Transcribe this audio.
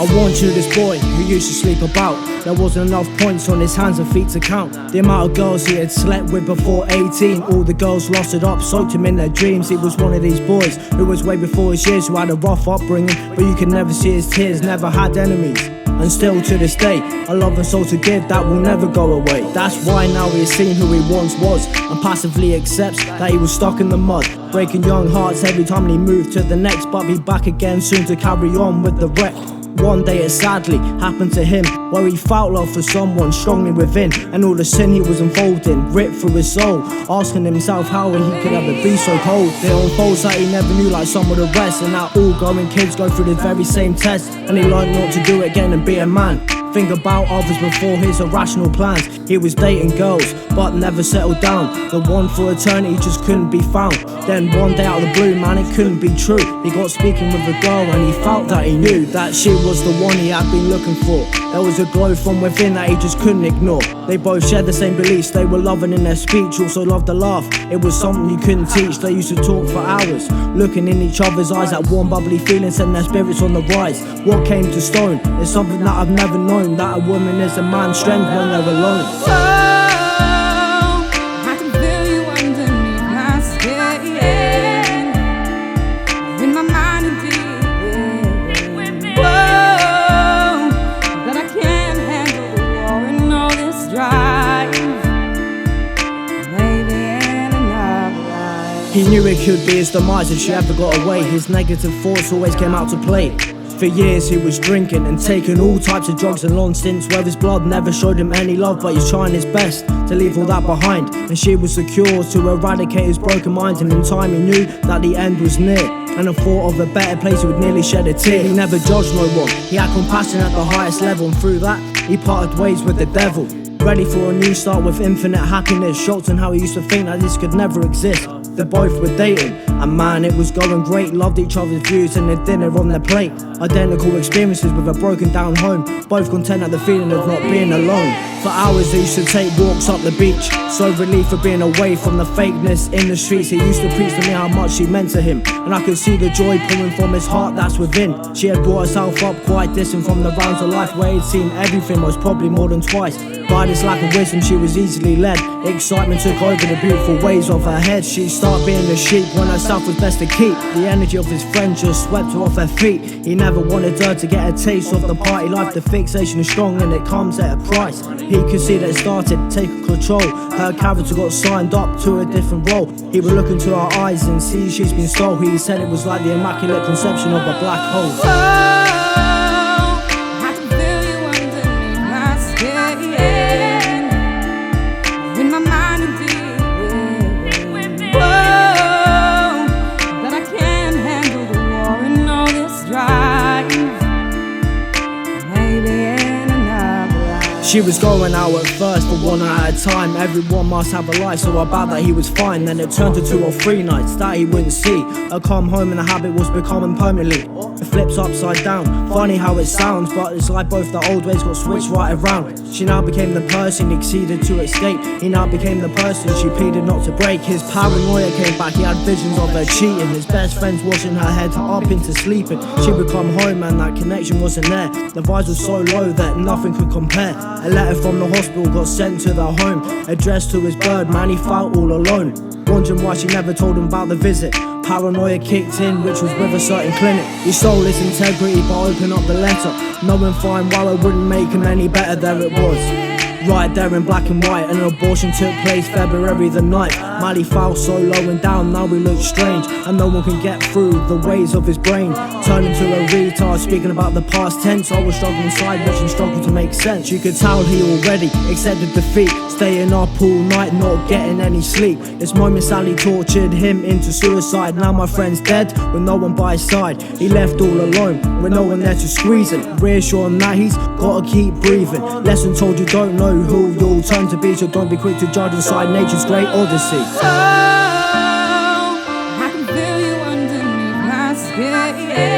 I warned you, this boy who used to sleep about. There wasn't enough points on his hands and feet to count the amount of girls he had slept with before 18. All the girls lost it up, soaked him in their dreams. He was one of these boys who was way before his years, who had a rough upbringing, but you could never see his tears, never had enemies. And still to this day, a love and soul to give that will never go away. That's why now he has seen who he once was, and passively accepts that he was stuck in the mud, breaking young hearts every time he moved to the next, but be back again soon to carry on with the wreck. One day it sadly happened to him, where he felt love for someone strongly within, and all the sin he was involved in ripped through his soul, asking himself how he could ever be so cold. It unfolds that he never knew like some of the rest, and now all growing kids go through the very same test, and he learned not to do it again and be a man. Think about others before his irrational plans. He was dating girls, but never settled down. The one for eternity just couldn't be found. Then one day out of the blue, man, it couldn't be true. He got speaking with a girl and he felt that he knew that she was the one he had been looking for. There was a glow from within that he just couldn't ignore. They both shared the same beliefs, they were loving in their speech, also loved to laugh. It was something you couldn't teach, they used to talk for hours, looking in each other's eyes, that warm bubbly feeling, setting their spirits on the rise. What came to stone is something that I've never known, that a woman is a man's strength when they're alone. I can feel you underneath my skin, in my mind and deep within. Whoa, that I can't handle the war and all this drive, maybe in another life. He knew it could be his demise if she ever got away. His negative thoughts always came out to play. For years he was drinking and taking all types of drugs and long stints where his blood never showed him any love, but he's trying his best to leave all that behind. And she was the cure to eradicate his broken mind, and in time he knew that the end was near, and the thought of a better place he would nearly shed a tear. He never judged no one, he had compassion at the highest level, and through that he parted ways with the devil. Ready for a new start with infinite happiness, shocked on how he used to think that this could never exist. They both were dating, and man, it was going great. Loved each other's views and the dinner on their plate. Identical experiences with a broken down home, both content at the feeling of not being alone. For hours they used to take walks up the beach, so relieved for being away from the fakeness in the streets. He used to preach to me how much she meant to him, and I could see the joy pouring from his heart that's within. She had brought herself up quite distant from the rounds of life, where he'd seen everything most probably more than twice. By this lack of wisdom she was easily led. Excitement took over the beautiful waves of her head. She started being a sheep when herself was best to keep. The energy of his friend just swept her off her feet. He never wanted her to get a taste of the party life. The fixation is strong and it comes at a price. He could see that it started taking control. Her character got signed up to a different role. He would look into her eyes and see she's been stole. He said it was like the immaculate conception of a black hole. She was going out at first for 1 night at a time. Everyone must have a life, so about that he was fine. Then it turned to 2 or 3 nights that he wouldn't see her come home, and the habit was becoming permanently. It flips upside down, funny how it sounds, but it's like both the old ways got switched right around. She now became the person he exceeded to escape. He now became the person she pleaded not to break. His paranoia came back, he had visions of her cheating. His best friends washing her head up into sleeping. She would come home and that connection wasn't there. The vibes were so low that nothing could compare. A letter from the hospital got sent to their home, addressed to his bird, man, he felt all alone. Wondering why she never told him about the visit. Paranoia kicked in, which was with a certain clinic. He stole his integrity by opening up the letter, knowing fine well it wouldn't make him any better. There it was, right there in black and white. An abortion took place February the 9th. Mally fell so low and down, now he looks strange, and no one can get through the ways of his brain. Turned into a retard, speaking about the past tense. I was struggling inside, watching struggle to make sense. You could tell he already accepted defeat, staying up all night, not getting any sleep. This moment Sally tortured him into suicide. Now my friend's dead, with no one by his side. He left all alone, with no one there to squeeze him, reassure him that he's gotta keep breathing. Lesson told you don't know who you'll turn to be, so don't be quick to judge inside nature's great odyssey. I can feel you underneath my skin.